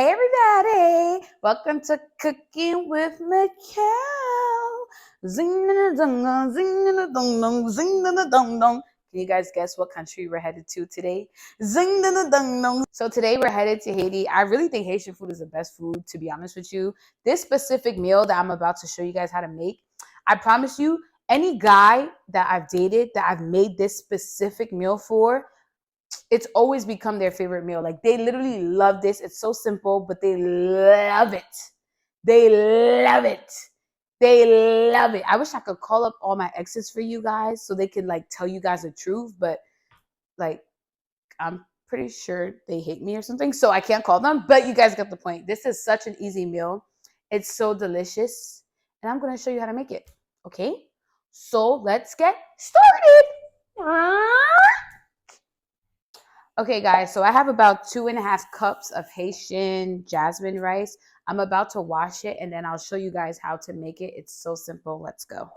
Hey everybody, welcome to Cooking with Michal. Zing da dong dong, zing da dong dong, zing da dong dong. Can you guys guess what country we're headed to today? Zing da dong dong. So today we're headed to Haiti. I really think Haitian food is the best food, to be honest with you. This specific meal that I'm about to show you guys how to make, I promise you, any guy that I've dated that I've made this specific meal for, it's always become their favorite meal. Like they literally love this. It's so simple, but they love it. They love it. They love it. I wish I could call up all my exes for you guys so they could like tell you guys the truth, but like I'm pretty sure they hate me or something, so I can't call them, but you guys get the point. This is such an easy meal. It's so delicious, and I'm going to show you how to make it. Okay? So, let's get started. Okay, guys, so I have about 2.5 cups of Haitian jasmine rice. I'm about to wash it and then I'll show you guys how to make it. It's so simple. Let's go.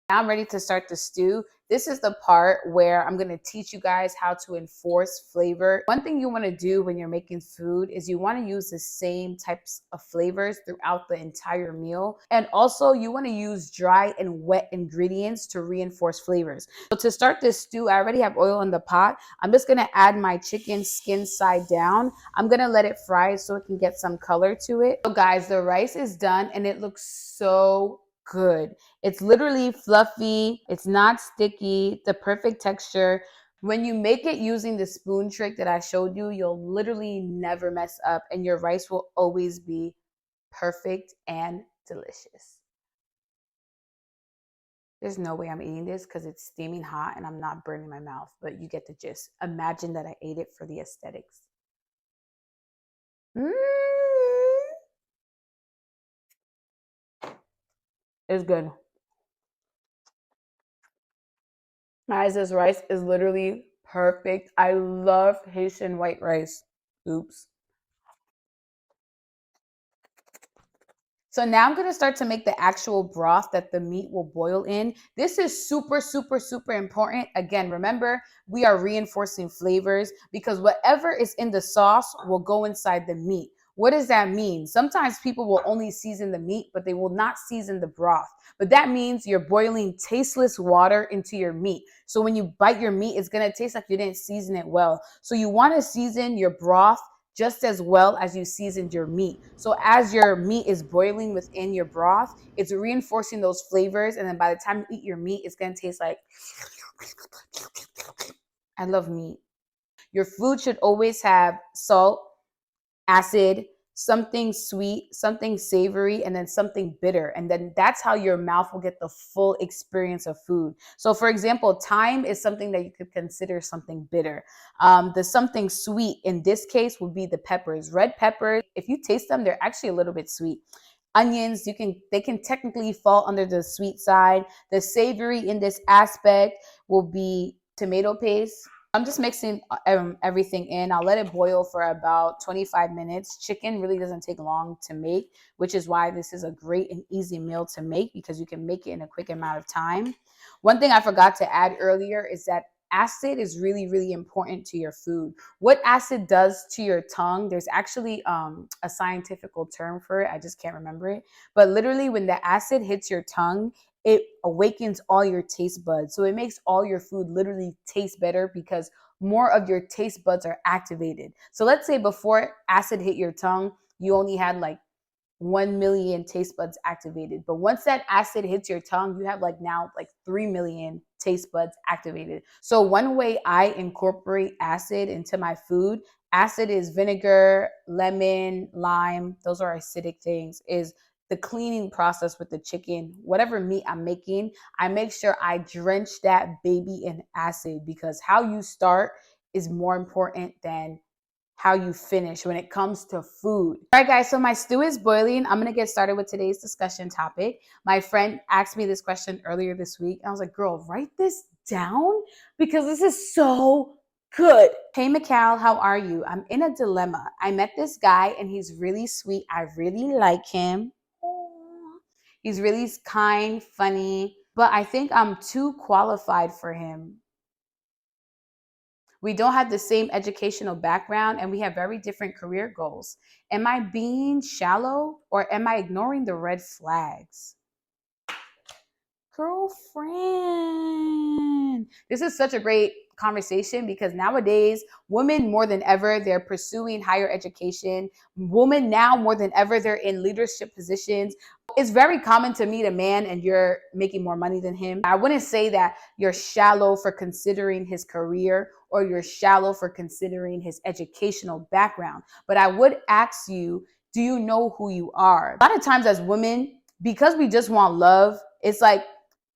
Now I'm ready to start the stew. This is the part where I'm going to teach you guys how to enforce flavor. One thing you want to do when you're making food is you want to use the same types of flavors throughout the entire meal. And also you want to use dry and wet ingredients to reinforce flavors. So to start this stew, I already have oil in the pot. I'm just going to add my chicken skin side down. I'm going to let it fry so it can get some color to it. So guys, the rice is done and it looks so good. It's literally fluffy. It's not sticky. The perfect texture. When you make it using the spoon trick that I showed you, you'll literally never mess up and your rice will always be perfect and delicious. There's no way I'm eating this because it's steaming hot and I'm not burning my mouth, but you get the gist. Imagine that I ate it for the aesthetics. It's good. Guys, this rice is literally perfect. I love Haitian white rice. Oops. So now I'm going to start to make the actual broth that the meat will boil in. This is super, super, super important. Again, remember, we are reinforcing flavors because whatever is in the sauce will go inside the meat. What does that mean? Sometimes people will only season the meat, but they will not season the broth. But that means you're boiling tasteless water into your meat. So when you bite your meat, it's going to taste like you didn't season it well. So you want to season your broth just as well as you seasoned your meat. So as your meat is boiling within your broth, it's reinforcing those flavors. And then by the time you eat your meat, it's going to taste like, I love meat. Your food should always have salt, acid, something sweet, something savory, and then something bitter. And then that's how your mouth will get the full experience of food. So for example, thyme is something that you could consider something bitter. The something sweet in this case would be the peppers. Red peppers, if you taste them, they're actually a little bit sweet. Onions, they can technically fall under the sweet side. The savory in this aspect will be tomato paste. I'm just mixing everything in. I'll let it boil for about 25 minutes. Chicken really doesn't take long to make, which is why this is a great and easy meal to make because you can make it in a quick amount of time. One thing I forgot to add earlier is that acid is really, really important to your food. What acid does to your tongue, there's actually a scientific term for it. I just can't remember it. But literally when the acid hits your tongue, it awakens all your taste buds. So it makes all your food literally taste better because more of your taste buds are activated. So let's say before acid hit your tongue, you only had like 1 million taste buds activated. But once that acid hits your tongue, you have now 3 million taste buds activated. So one way I incorporate acid into my food, acid is vinegar, lemon, lime, those are acidic things, is the cleaning process with the chicken. Whatever meat I'm making, I make sure I drench that baby in acid because how you start is more important than how you finish when it comes to food. All right, guys, so my stew is boiling. I'm gonna get started with today's discussion topic. My friend asked me this question earlier this week, and I was like, girl, write this down because this is so good. Hey, Michal, how are you? I'm in a dilemma. I met this guy and he's really sweet. I really like him. He's really kind, funny, but I think I'm too qualified for him. We don't have the same educational background and we have very different career goals. Am I being shallow or am I ignoring the red flags? Girlfriend. This is such a great conversation because nowadays, women more than ever, they're pursuing higher education. Women now more than ever, they're in leadership positions. It's very common to meet a man and you're making more money than him. I wouldn't say that you're shallow for considering his career or you're shallow for considering his educational background. But I would ask you, do you know who you are? A lot of times as women, because we just want love, it's like,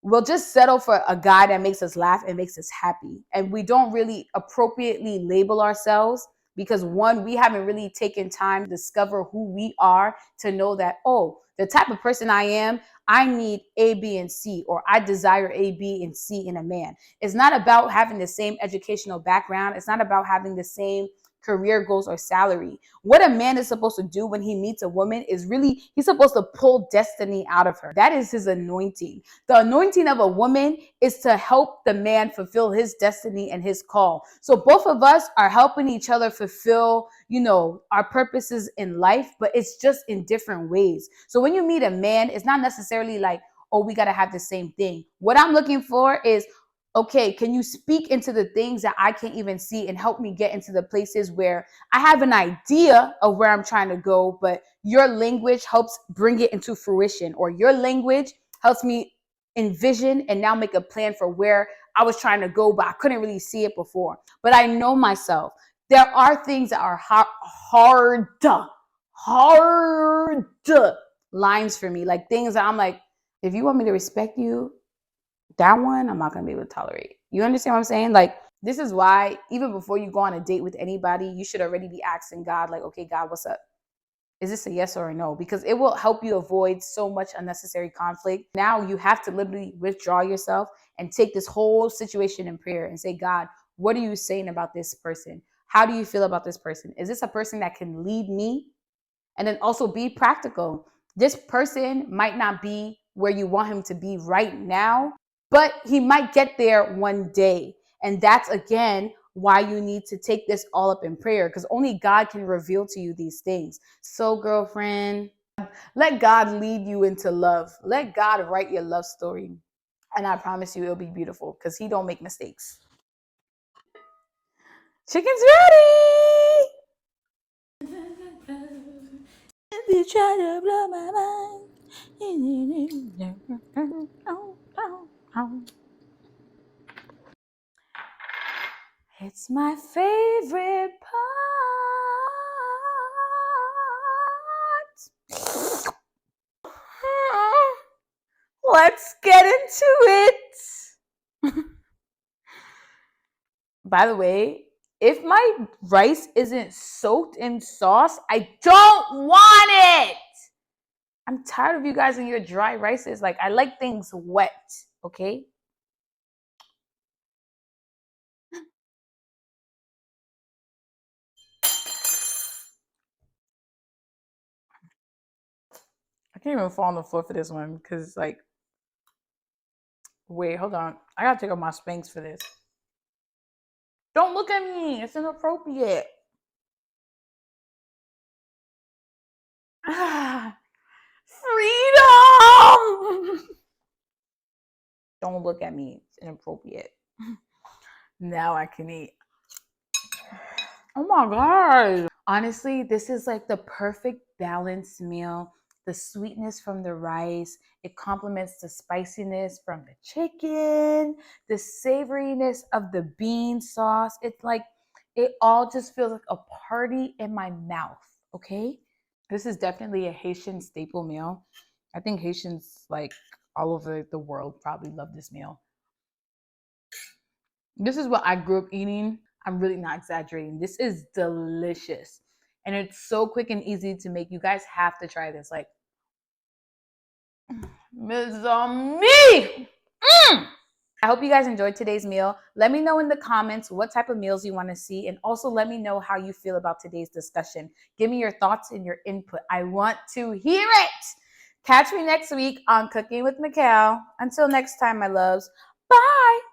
we'll just settle for a guy that makes us laugh and makes us happy. And we don't really appropriately label ourselves because one, we haven't really taken time to discover who we are to know that, oh, the type of person I am, I need A, B, and C, or I desire A, B, and C in a man. It's not about having the same educational background. It's not about having the same career goals or salary. What a man is supposed to do when he meets a woman is really, he's supposed to pull destiny out of her. That is his anointing. The anointing of a woman is to help the man fulfill his destiny and his call. So both of us are helping each other fulfill, our purposes in life, but it's just in different ways. So when you meet a man, it's not necessarily like, oh, we got to have the same thing. What I'm looking for is, okay, can you speak into the things that I can't even see and help me get into the places where I have an idea of where I'm trying to go, but your language helps bring it into fruition, or your language helps me envision and now make a plan for where I was trying to go, but I couldn't really see it before. But I know myself. There are things that are hard lines for me, like things that I'm like, if you want me to respect you, that one I'm not going to be able to tolerate. You understand what I'm saying? Like, this is why even before you go on a date with anybody, you should already be asking God, like, okay, God, what's up? Is this a yes or a no? Because it will help you avoid so much unnecessary conflict. Now you have to literally withdraw yourself and take this whole situation in prayer and say, God, what are you saying about this person? How do you feel about this person? Is this a person that can lead me? And then also be practical. This person might not be where you want him to be right now, but he might get there one day. And that's, again, why you need to take this all up in prayer, because only God can reveal to you these things. So, girlfriend, let God lead you into love. Let God write your love story. And I promise you it'll be beautiful because he don't make mistakes. Chicken's ready. If you try to blow my mind. It's my favorite part. Let's get into it. By the way, if my rice isn't soaked in sauce, I don't want it. I'm tired of you guys and your dry rices. Like, I like things wet, okay? I can't even fall on the floor for this one because, like, wait, hold on. I gotta take off my Spanx for this. Don't look at me. It's inappropriate. Freedom! Don't look at me. It's inappropriate. Now I can eat. Oh my God. Honestly, this is like the perfect balanced meal. The sweetness from the rice, it complements the spiciness from the chicken, the savoriness of the bean sauce. It's like, it all just feels like a party in my mouth, okay? This is definitely a Haitian staple meal. I think Haitians, like, all over the world probably love this meal. This is what I grew up eating. I'm really not exaggerating. This is delicious. And it's so quick and easy to make. You guys have to try this. Like, Miss me. I hope you guys enjoyed today's meal. Let me know in the comments what type of meals you want to see, and also let me know how you feel about today's discussion. Give me your thoughts and your input. I want to hear it. Catch me next week on Cooking with Michal. Until next time, my loves. Bye.